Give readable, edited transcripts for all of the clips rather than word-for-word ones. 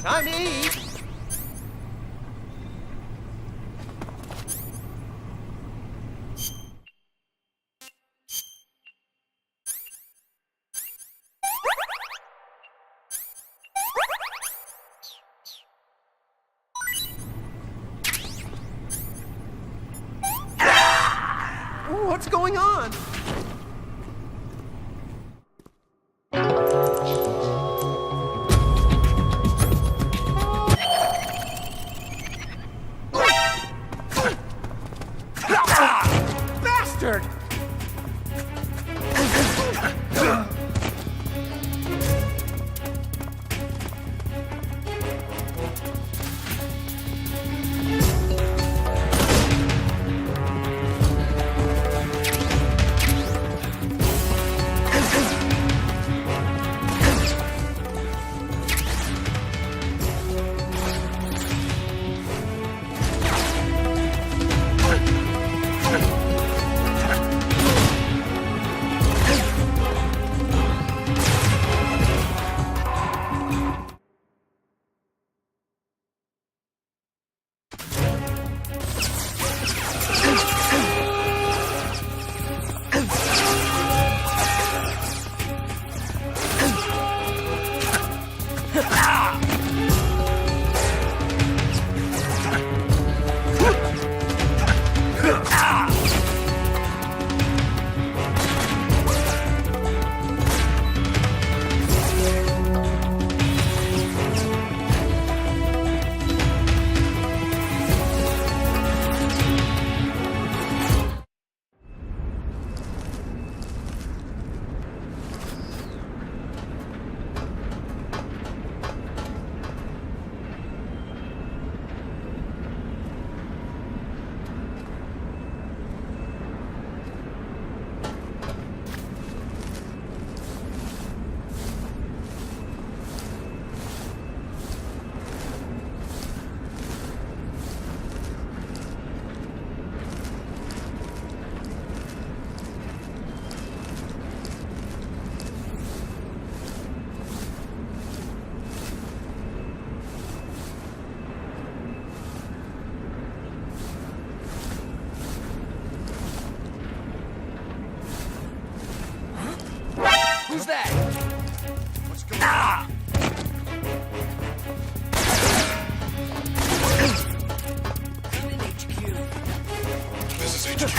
Time to eat. What's going on? Bastard! Who's that? What's going on? I'm in HQ. This is HQ.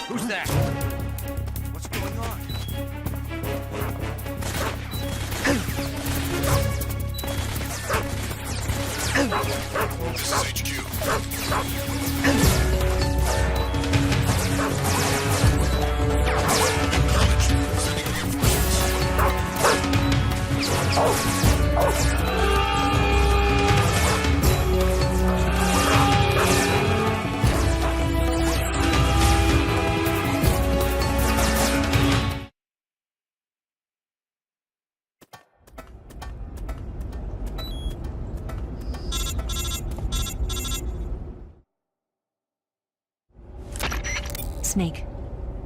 Who's that? What's going on? This is HQ. Snake,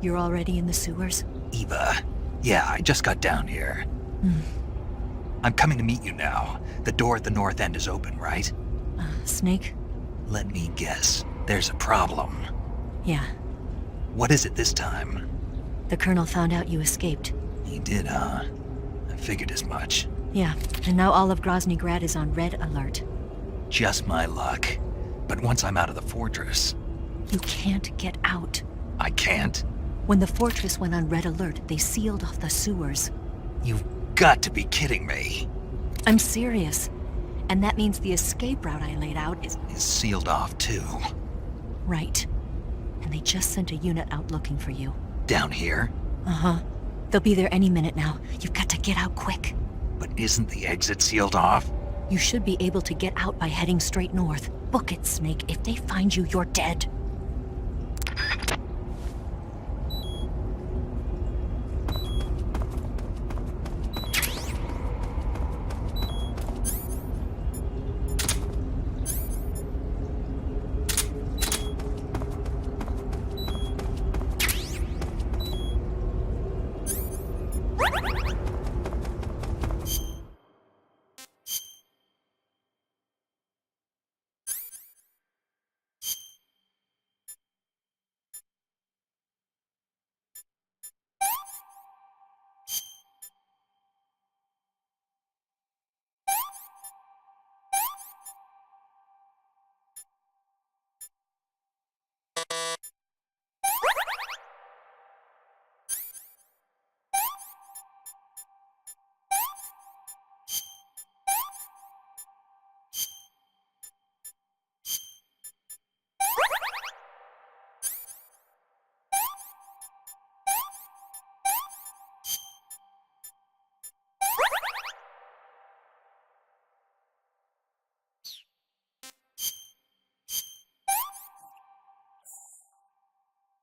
you're already in the sewers? Eva. Yeah, I just got down here. I'm coming to meet you now. The door at the north end is open, right? Snake? Let me guess. There's a problem. Yeah. What is it this time? The Colonel found out you escaped. He did, huh? I figured as much. Yeah, and now all of Groznyj Grad is on red alert. Just my luck. But once I'm out of the fortress... You can't get out. I can't? When the fortress went on red alert, they sealed off the sewers. You've got to be kidding me. I'm serious. And that means the escape route I laid out is Sealed off, too. right. And they just sent a unit out looking for you. Down here? Uh-huh. They'll be there any minute now. You've got to get out quick. But isn't the exit sealed off? You should be able to get out by heading straight north. Book it, Snake. If they find you, you're dead.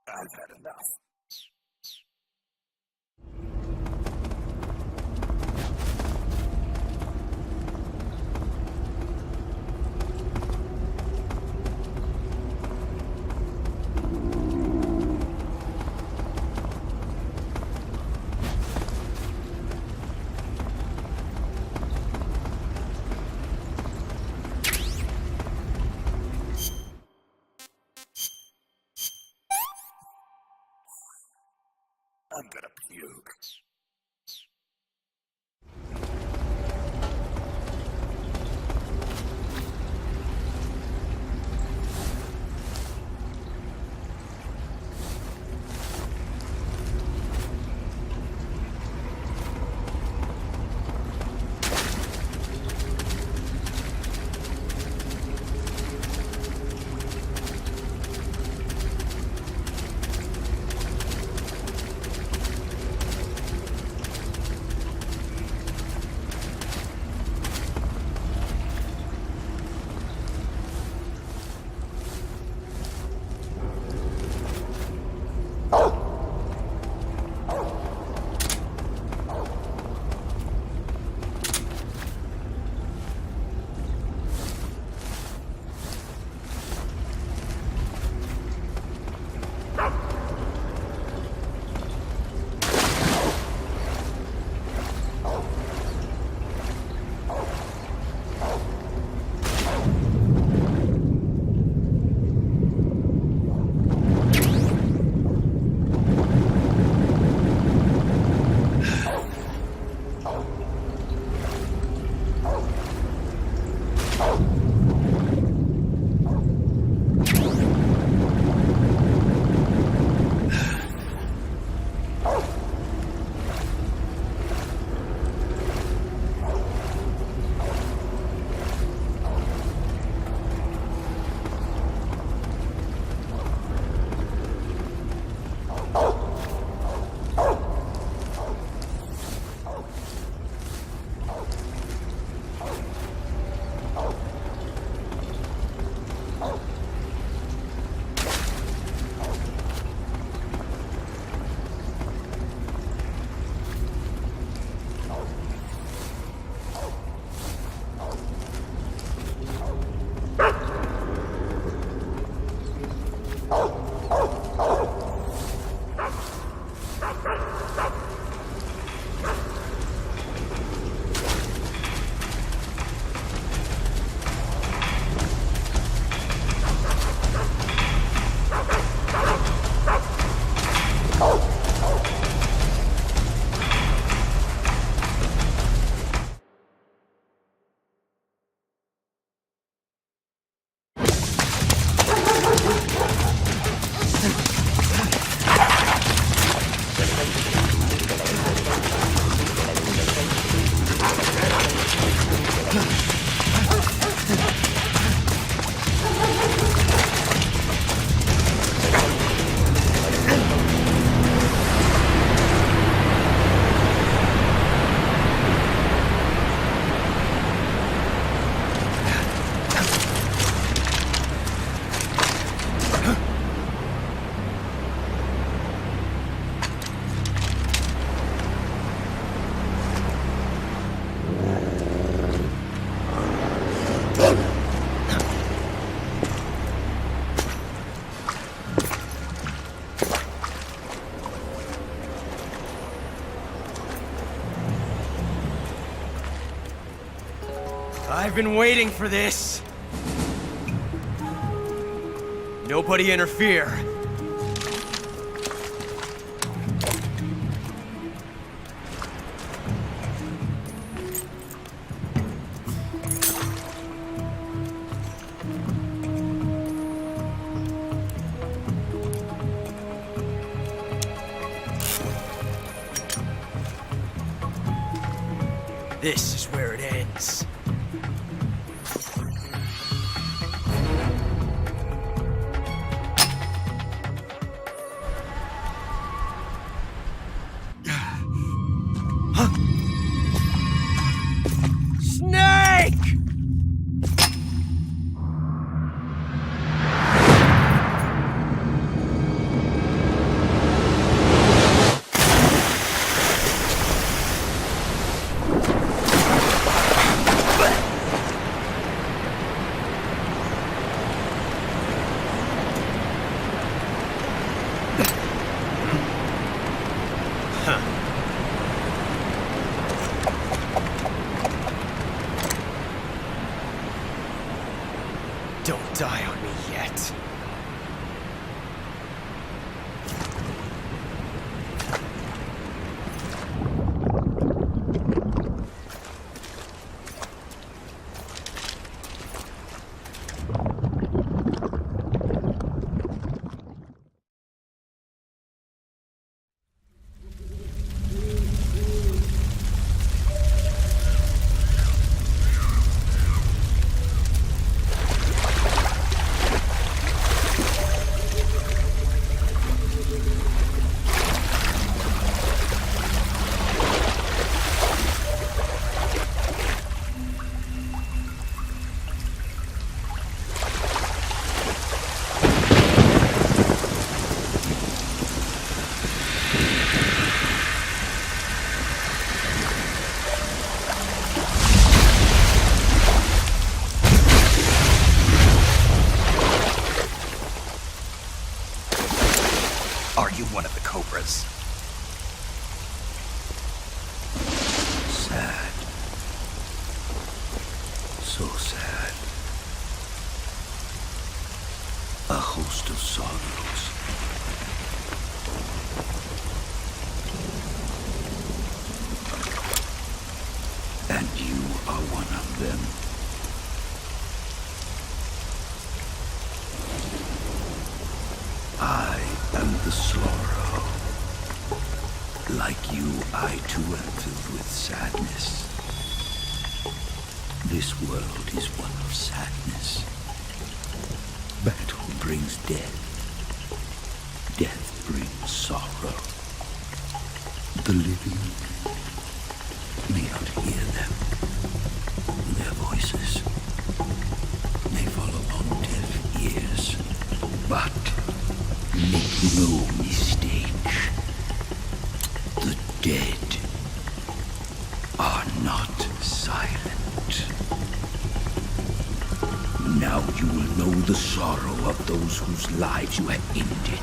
I've had enough. I'm gonna puke. I've been waiting for this. Nobody interfere. This is where it ends. Snake! Don't die on me yet. Are you one of the Cobras? Sad. So sad. A host of sorrows. And you are one of them. I am the sorrow. Like you, I too am filled with sadness. This world is one of sadness. Battle brings death. Death brings sorrow. The living may not hear them. Their voices may fall upon deaf ears. But make no mistake. The dead are not silent. Now you will know the sorrow of those whose lives you have ended.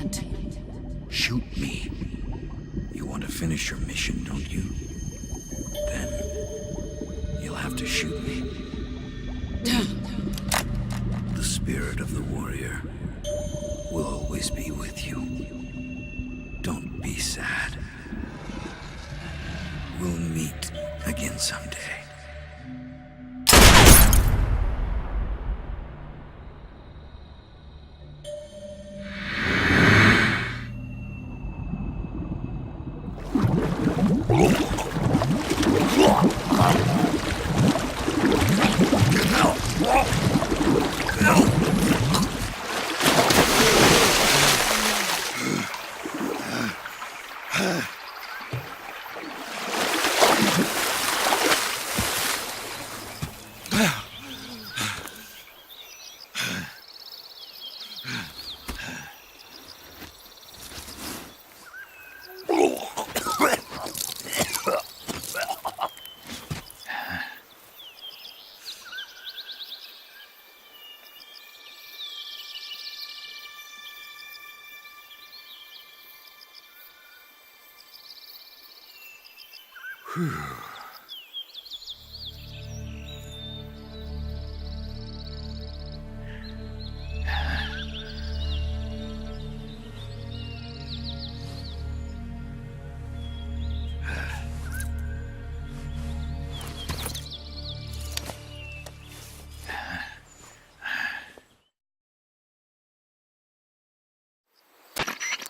want? Shoot me. You want to finish your mission, don't you? Then you'll have to shoot me. The spirit of the warrior will always be with you. Don't be sad. We'll meet again someday.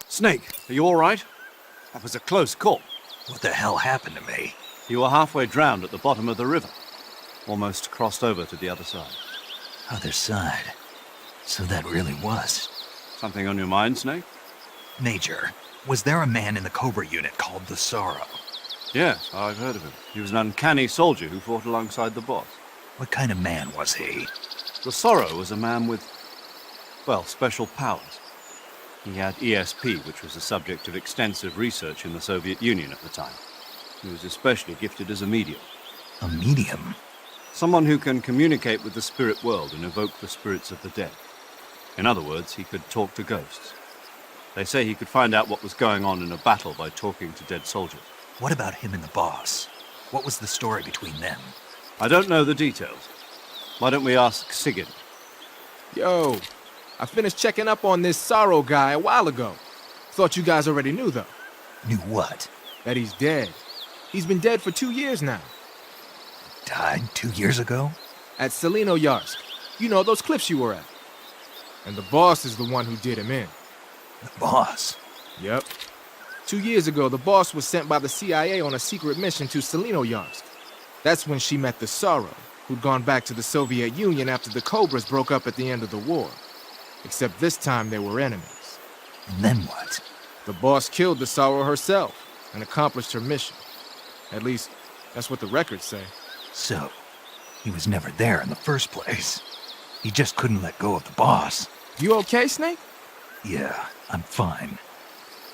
Snake, are you all right? That was a close call. What the hell happened to me? You were halfway drowned at the bottom of the river. Almost crossed over to the other side. Other side. So that really was. Something on your mind, Snake? Major, was there a man in the Cobra unit called the Sorrow? Yes, I've heard of him. He was an uncanny soldier who fought alongside the boss. What kind of man was he? The Sorrow was a man with, well, special powers. He had ESP, which was the subject of extensive research in the Soviet Union at the time. He was especially gifted as a medium. A medium? Someone who can communicate with the spirit world and evoke the spirits of the dead. In other words, he could talk to ghosts. They say he could find out what was going on in a battle by talking to dead soldiers. What about him and the boss? What was the story between them? I don't know the details. Why don't we ask Sigurd? Yo, I finished checking up on this Sorrow guy a while ago. Thought you guys already knew, though. Knew what? That he's dead. He's been dead for 2 years now. Died 2 years ago? At Yarsk. You know, those cliffs you were at. And the boss is the one who did him in. The boss? Yep. 2 years ago, the boss was sent by the CIA on a secret mission to Yarsk. That's when she met the Sorrow, who'd gone back to the Soviet Union after the Cobras broke up at the end of the war. Except this time they were enemies. And then what? The boss killed the Sorrow herself and accomplished her mission. At least, that's what the records say. So, he was never there in the first place. He just couldn't let go of the boss. You okay, Snake? Yeah, I'm fine.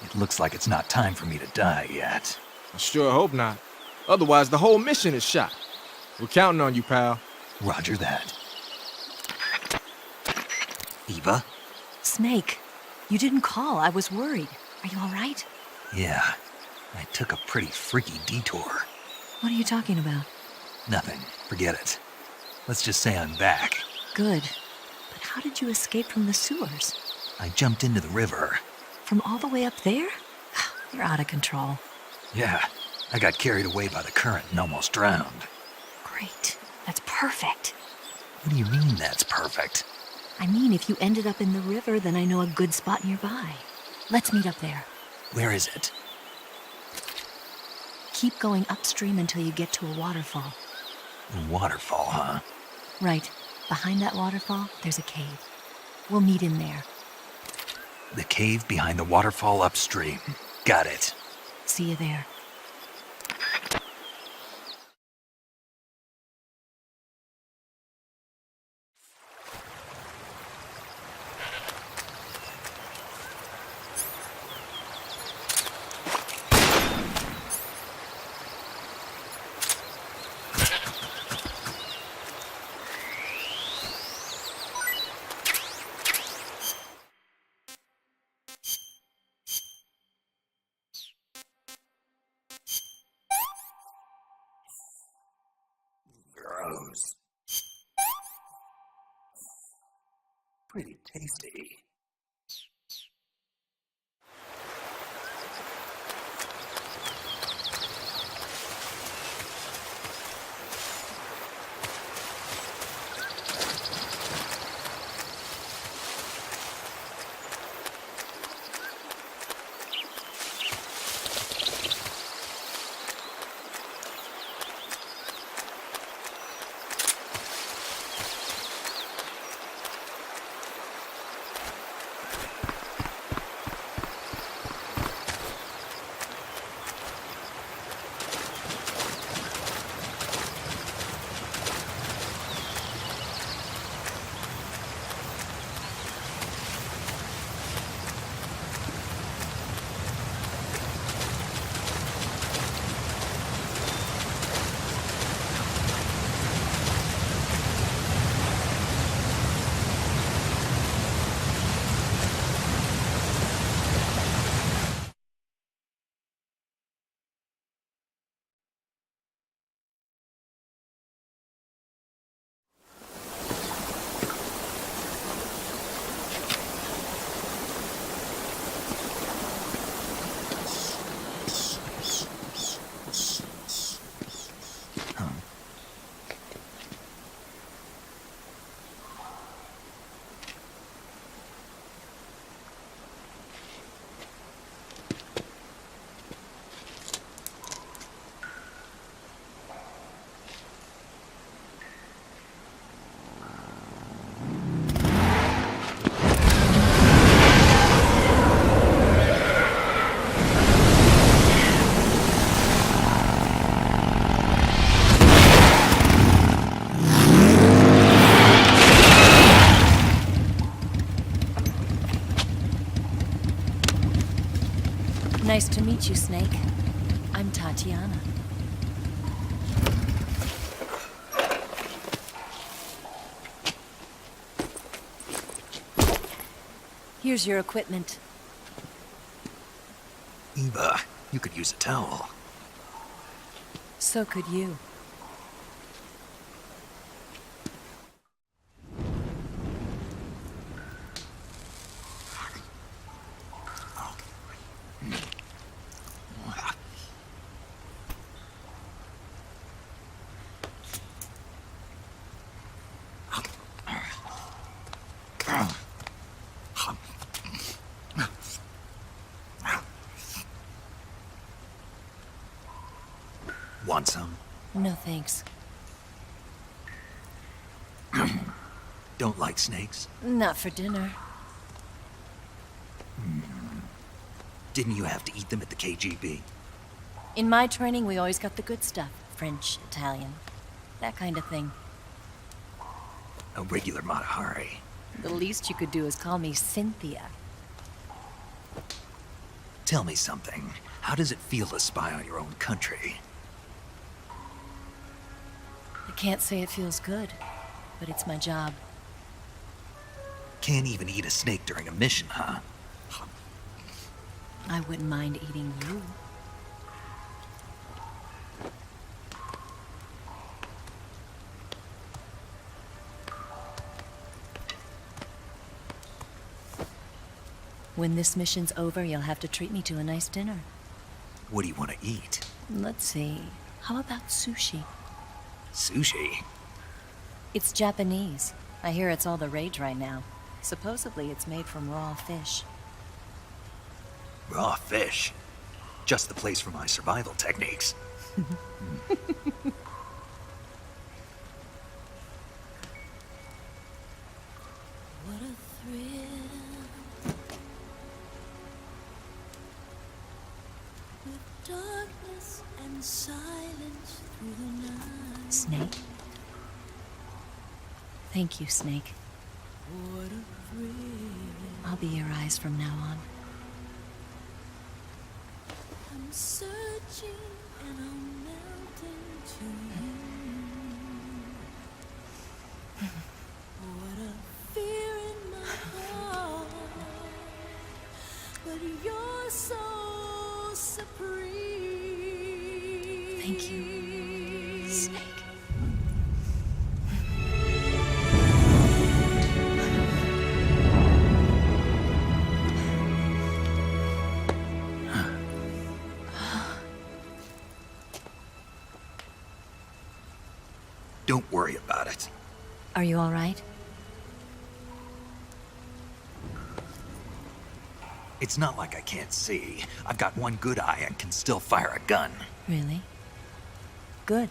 It looks like it's not time for me to die yet. I sure hope not. Otherwise, the whole mission is shot. We're counting on you, pal. Roger that. Eva? Snake, you didn't call. I was worried. Are you all right? Yeah, I took a pretty freaky detour. What are you talking about? Nothing. Forget it. Let's just say I'm back. Good. But how did you escape from the sewers? I jumped into the river. From all the way up there? You're out of control. Yeah, I got carried away by the current and almost drowned. Great. That's perfect. What do you mean that's perfect? I mean, if you ended up in the river, then I know a good spot nearby. Let's meet up there. Where is it? Keep going upstream until you get to a waterfall. A waterfall, huh? Right. Behind that waterfall, there's a cave. We'll meet in there. The cave behind the waterfall upstream. Got it. See you there. Tasty. Nice to meet you, Snake. I'm Tatiana. Here's your equipment. Eva, you could use a towel. So could you. Want some? No thanks. Don't like snakes? Not for dinner. Didn't you have to eat them at the KGB? In my training, we always got the good stuff. French, Italian, that kind of thing. A regular Matahari. The least you could do is call me Cynthia. Tell me something. How does it feel to spy on your own country? I can't say it feels good, but it's my job. Can't even eat a snake during a mission, huh? I wouldn't mind eating you. When this mission's over, you'll have to treat me to a nice dinner. What do you want to eat? Let's see. How about sushi? Sushi? It's Japanese. I hear it's all the rage right now. Supposedly it's made from raw fish. Raw fish? Just the place for my survival techniques. What a thrill. With darkness and silence through the night. Snake? Thank you, Snake. What a thrill. I'll be your eyes from now on. I'm searching and I'm melting to you. What a fear in my heart, but you're so supreme. Thank you, Snake. Don't worry about it. Are you all right? It's not like I can't see. I've got one good eye and can still fire a gun. Really? Good.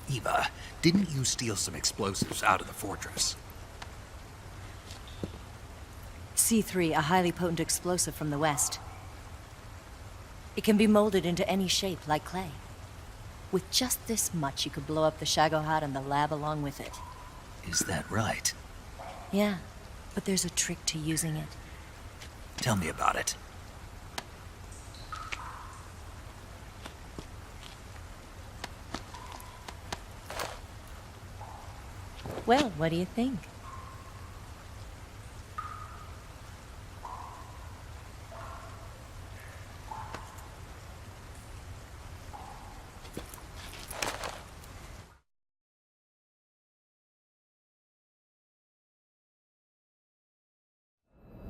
Eva, didn't you steal some explosives out of the fortress? C3, a highly potent explosive from the west. It can be molded into any shape, like clay. With just this much, you could blow up the Shagohod and the lab along with it. Is that right? Yeah, but there's a trick to using it. Tell me about it. Well, what do you think?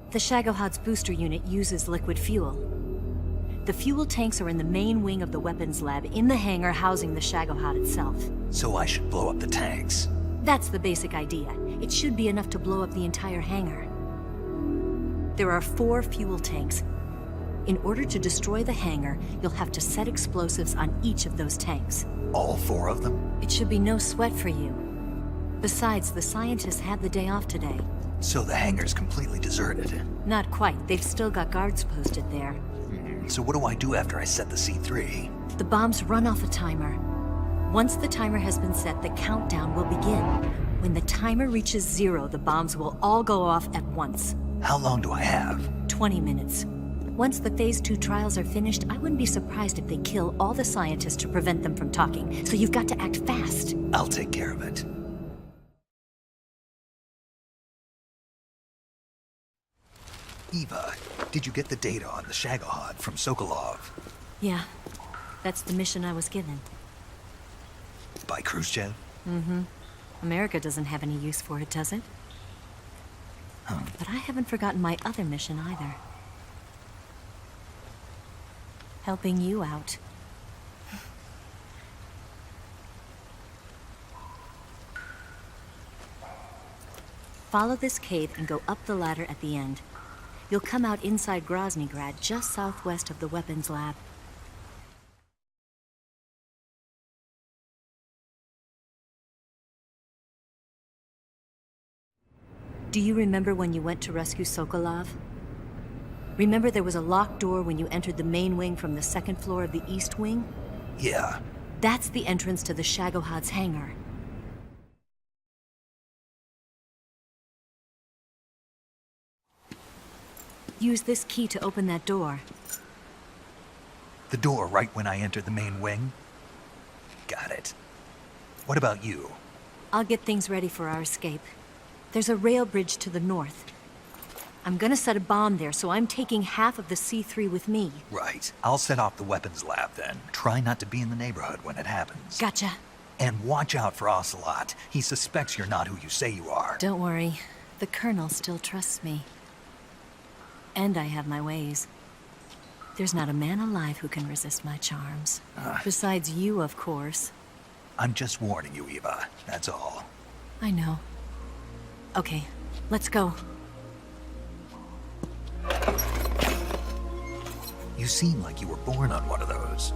The Shagohod's booster unit uses liquid fuel. The fuel tanks are in the main wing of the weapons lab in the hangar housing the Shagohod itself. So I should blow up the tanks. That's the basic idea. It should be enough to blow up the entire hangar. There are 4 fuel tanks. In order to destroy the hangar, you'll have to set explosives on each of those tanks. All 4 of them? It should be no sweat for you. Besides, the scientists had the day off today. So the hangar's completely deserted. Not quite. They've still got guards posted there. So what do I do after I set the C3? The bombs run off a timer. Once the timer has been set, the countdown will begin. When the timer reaches 0, the bombs will all go off at once. How long do I have? 20 minutes. Once the Phase 2 trials are finished, I wouldn't be surprised if they kill all the scientists to prevent them from talking. So you've got to act fast. I'll take care of it. Eva, did you get the data on the Shagohod from Sokolov? Yeah, that's the mission I was given. By Khrushchev? Mm-hmm. America doesn't have any use for it, does it? Huh. But I haven't forgotten my other mission either. Helping you out. Follow this cave and go up the ladder at the end. You'll come out inside Groznyj, just southwest of the weapons lab. Do you remember when you went to rescue Sokolov? Remember there was a locked door when you entered the main wing from the 2nd floor of the east wing? Yeah. That's the entrance to the Shagohod's hangar. Use this key to open that door. The door right when I entered the main wing? Got it. What about you? I'll get things ready for our escape. There's a rail bridge to the north. I'm gonna set a bomb there, so I'm taking half of the C3 with me. Right. I'll set off the weapons lab then. Try not to be in the neighborhood when it happens. Gotcha. And watch out for Ocelot. He suspects you're not who you say you are. Don't worry. The Colonel still trusts me. And I have my ways. There's not a man alive who can resist my charms. Besides you, of course. I'm just warning you, Eva. That's all. I know. Okay, let's go. You seem like you were born on one of those.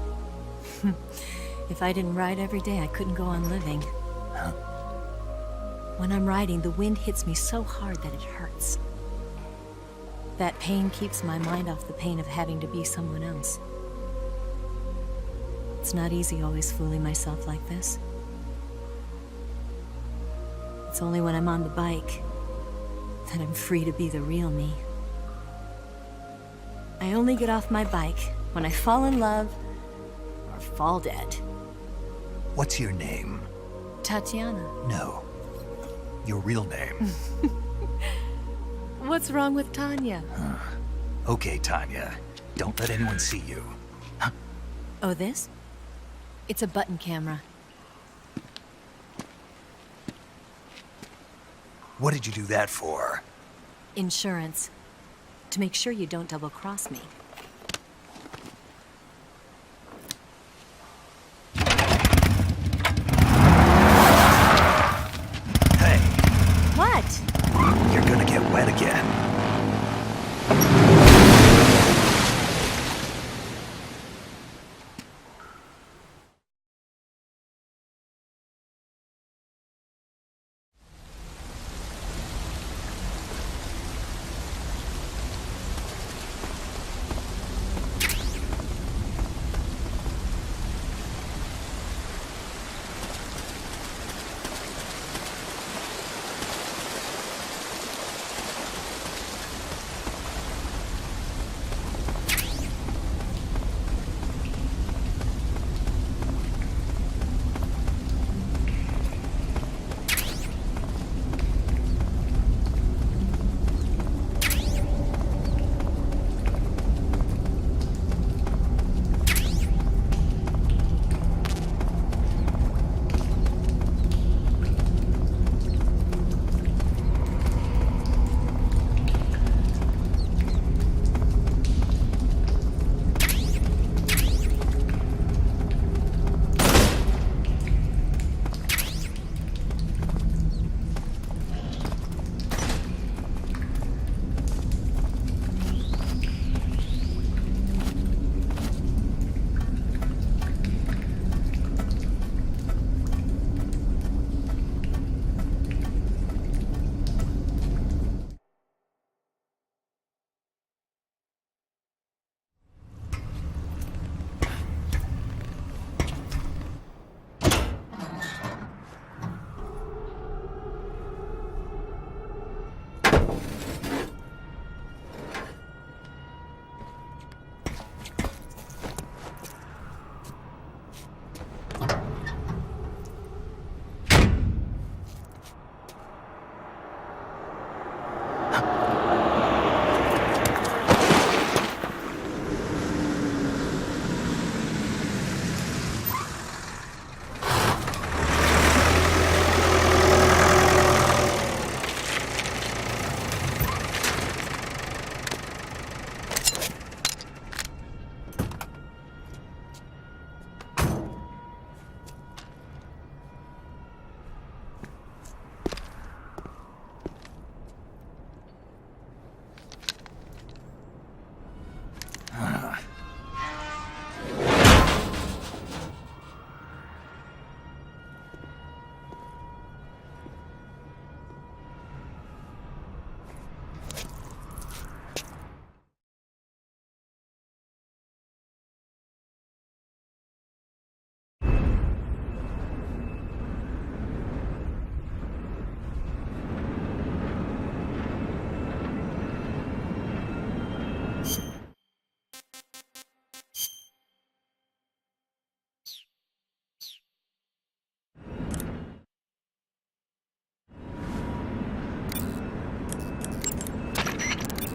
If I didn't ride every day, I couldn't go on living. Huh? When I'm riding, the wind hits me so hard that it hurts. That pain keeps my mind off the pain of having to be someone else. It's not easy always fooling myself like this. It's only when I'm on the bike that I'm free to be the real me. I only get off my bike when I fall in love or fall dead. What's your name? Tatiana. No. Your real name. What's wrong with Tanya? Okay, Tanya. Don't let anyone see you. Oh, this? It's a button camera. What did you do that for? Insurance. To make sure you don't double-cross me. Hey, What? you're gonna get wet again.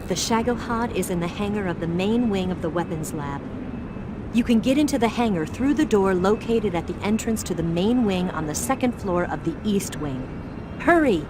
The Shagohod is in the hangar of the main wing of the weapons lab. You can get into the hangar through the door located at the entrance to the main wing on the second floor of the east wing. Hurry!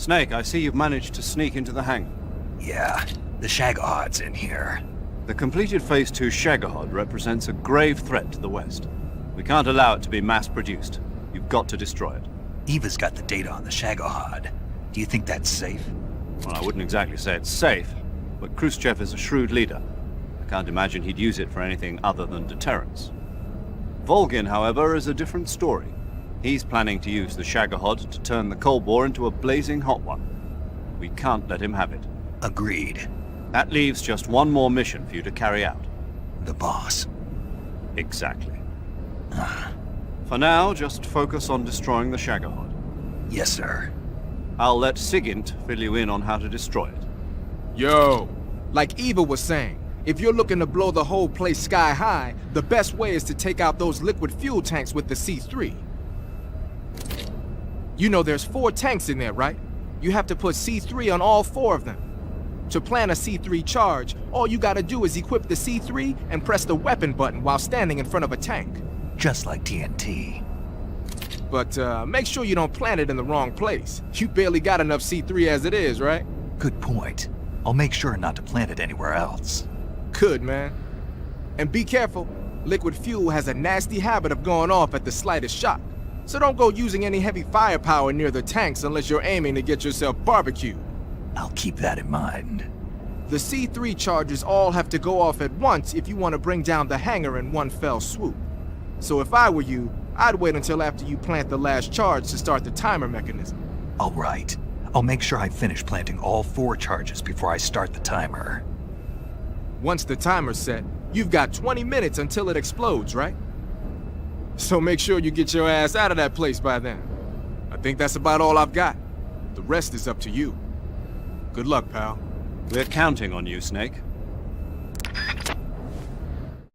Snake, I see you've managed to sneak into the hangar. Yeah, the Shagahad's in here. The completed Phase 2 Shagahod represents a grave threat to the West. We can't allow it to be mass-produced. You've got to destroy it. Eva's got the data on the Shagahad. Do you think that's safe? Well, I wouldn't exactly say it's safe, but Khrushchev is a shrewd leader. I can't imagine he'd use it for anything other than deterrence. Volgin, however, is a different story. He's planning to use the Shagahod to turn the Cold War into a blazing hot one. We can't let him have it. Agreed. That leaves just one more mission for you to carry out. The boss. Exactly. For now, just focus on destroying the Shagahod. Yes, sir. I'll let Sigint fill you in on how to destroy it. Yo, like Eva was saying, if you're looking to blow the whole place sky high, the best way is to take out those liquid fuel tanks with the C3. You know there's 4 tanks in there, right? You have to put C3 on all 4 of them. To plan a C3 charge, all you gotta do is equip the C3 and press the weapon button while standing in front of a tank. Just like TNT. But make sure you don't plant it in the wrong place. You barely got enough C3 as it is, right? Good point. I'll make sure not to plant it anywhere else. Good, man. And be careful. Liquid fuel has a nasty habit of going off at the slightest shock. So don't go using any heavy firepower near the tanks unless you're aiming to get yourself barbecued. I'll keep that in mind. The C3 charges all have to go off at once if you want to bring down the hangar in one fell swoop. So if I were you, I'd wait until after you plant the last charge to start the timer mechanism. All right. I'll make sure I finish planting all 4 charges before I start the timer. Once the timer's set, you've got 20 minutes until it explodes, right? So make sure you get your ass out of that place by then. I think that's about all I've got. The rest is up to you. Good luck, pal. We're counting on you, Snake.